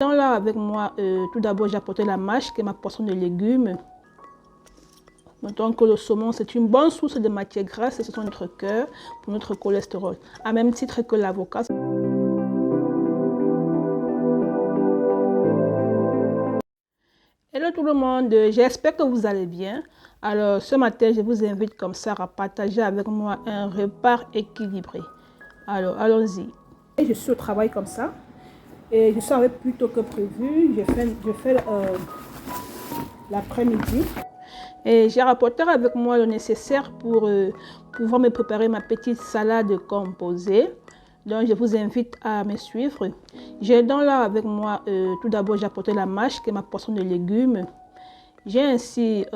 Donc là avec moi, tout d'abord j'ai apporté la mâche qui est ma portion de légumes. Donc le saumon c'est une bonne source de matière grasse et ce sont notre cœur pour notre cholestérol, à même titre que l'avocat. Hello tout le monde, j'espère que vous allez bien. Alors ce matin je vous invite comme ça à partager avec moi un repas équilibré. Alors allons-y. Je suis au travail comme ça et je suis arrivée plus tôt que prévu. Je fais l'après-midi. Et j'ai rapporté avec moi le nécessaire pour pouvoir me préparer ma petite salade composée. Donc je vous invite à me suivre. J'ai donc là avec moi, tout d'abord j'ai apporté la mâche qui est ma portion de légumes. J'ai ainsi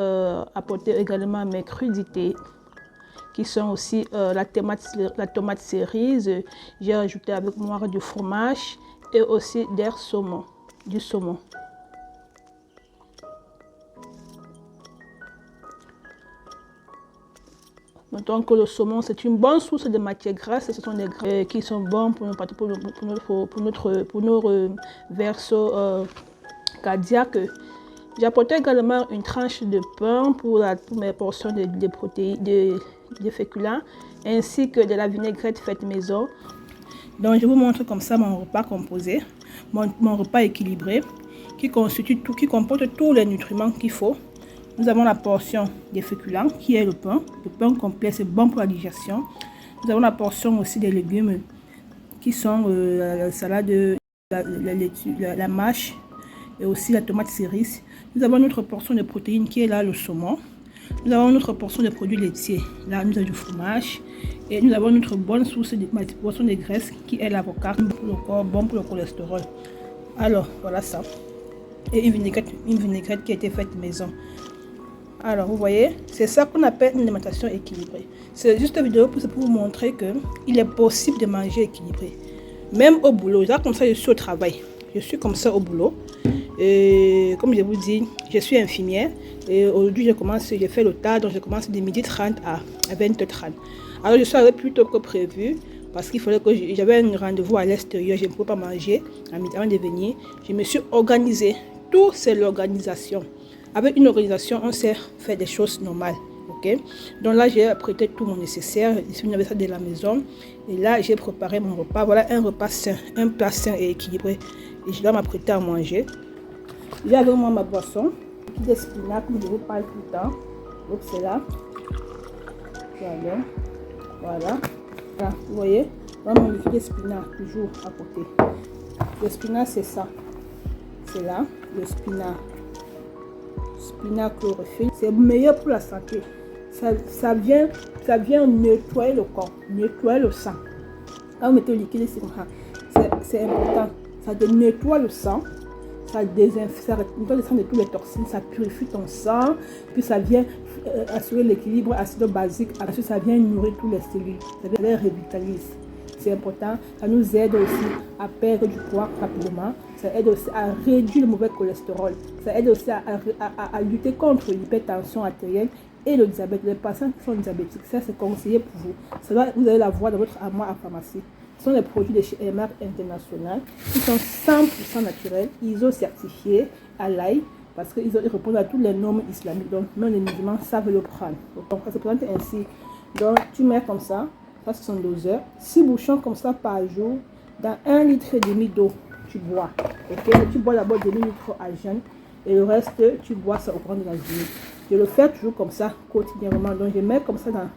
apporté également mes crudités qui sont aussi la tomate cerise. J'ai ajouté avec moi du fromage et aussi du saumon. Donc le saumon c'est une bonne source de matière grasse et ce sont des graisses qui sont bons pour nos versos cardiaques. J'ai apporté également une tranche de pain pour mes portions de protéines, de féculents, ainsi que de la vinaigrette faite maison. Donc je vous montre comme ça mon repas composé, mon repas équilibré, qui comporte tous les nutriments qu'il faut. Nous avons la portion des féculents qui est le pain. Le pain complet, c'est bon pour la digestion. Nous avons la portion aussi des légumes qui sont la salade, la mâche et aussi la tomate cerise. Nous avons notre portion de protéines qui est là le saumon. Nous avons notre portion de produits laitiers. Là, nous avons du fromage. Et nous avons notre bonne source de portion de graisse qui est l'avocat, pour le corps, bon pour le cholestérol. Alors, voilà ça. Et une vinaigrette qui a été faite maison. Alors, vous voyez, c'est ça qu'on appelle une alimentation équilibrée. C'est juste une vidéo pour vous montrer qu'il est possible de manger équilibré. Même au boulot, là, comme ça, je suis au travail. Je suis comme ça au boulot. Et comme je vous dis, je suis infirmière. Et aujourd'hui, je fais le tas, donc je commence de 12h30 à 20h30. Alors, je suis arrivée plus tôt que prévu parce qu'il fallait que j'avais un rendez-vous à l'extérieur. Je ne pouvais pas manger avant de venir. Je me suis organisée. Tout, c'est l'organisation. Avec une organisation, on sait faire des choses normales. Okay? Donc là, j'ai prêté tout mon nécessaire. Ici, on avait ça de la maison. Et là, j'ai préparé mon repas. Voilà un repas sain, un plat sain et équilibré. Et je dois m'apprêter à manger. J'ai avec moi ma boisson, des spinacs, comme je vous parle tout le temps. Donc c'est là. Voilà. Vous voyez, voilà mon liquide de spinac toujours à côté. Le spinac, c'est ça. C'est là, le spinac chlorophylle. C'est meilleur pour la santé. Ça vient nettoyer le corps, nettoyer le sang. Quand vous mettez le liquide, c'est important. Ça nettoie le sang. Ça nettoie le sang de toutes les toxines, ça purifie ton sang, puis ça vient assurer l'équilibre acido-basique, ensuite ça vient nourrir tous les cellules, ça vient les revitalise. C'est important, ça nous aide aussi à perdre du poids rapidement, ça aide aussi à réduire le mauvais cholestérol, ça aide aussi à lutter contre l'hypertension artérielle et le diabète. Les patients qui sont diabétiques, ça c'est conseillé pour vous. Ça, vous allez la voir dans votre armoire à pharmacie. Ce sont des produits de chez EMAC International qui sont 100% naturels, ISO certifiés à l'ail parce qu'ils répondent à toutes les normes islamiques. Donc, même les musulmans savent le prendre. Donc, ça se présente ainsi. Donc, tu mets comme ça ce sont doseurs. 6 bouchons comme ça par jour dans 1,5 litre d'eau. Tu bois. Okay? Tu bois d'abord demi-litre à jeûne et le reste, tu bois ça au cours de la journée. Je le fais toujours comme ça quotidiennement. Donc, je mets comme ça dans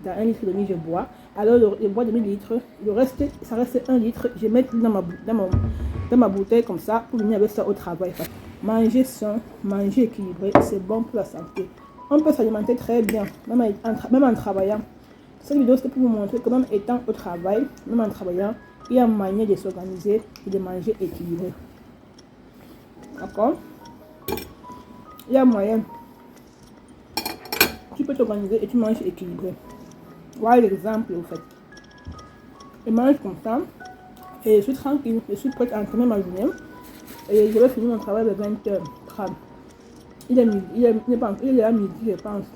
1,5 litre, je bois. Alors, je bois demi-litre. Le reste, ça reste 1 litre. Je mets tout dans ma bouteille comme ça pour venir avec ça au travail. Manger sain, manger équilibré, c'est bon pour la santé. On peut s'alimenter très bien, même en travaillant. Cette vidéo, c'est pour vous montrer que même étant au travail, même en travaillant, il y a une manière de s'organiser et de manger équilibré. D'accord? Il y a moyen. Tu peux t'organiser et tu manges équilibré. Voilà l'exemple au fait. Je mange comme ça et je suis tranquille, je suis prête à entamer ma journée et je vais finir mon travail vers 20h30. Il est à midi, je pense.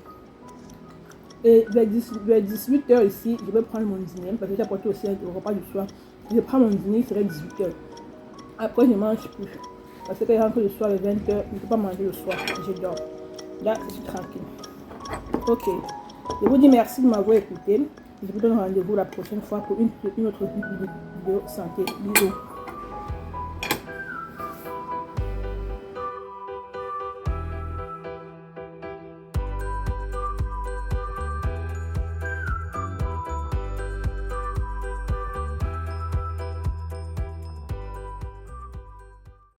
Et vers 18h ici, je vais prendre mon dîner parce que j'ai apporté aussi le repas du soir. Je prends mon dîner, il serait 18h. Après, je ne mange plus. Parce que quand il rentre le soir à 20h, il ne peut pas manger le soir. Je dors. Là, je suis tranquille. Ok. Je vous dis merci de m'avoir écouté. Je vous donne rendez-vous la prochaine fois pour une autre vidéo santé. Bisous.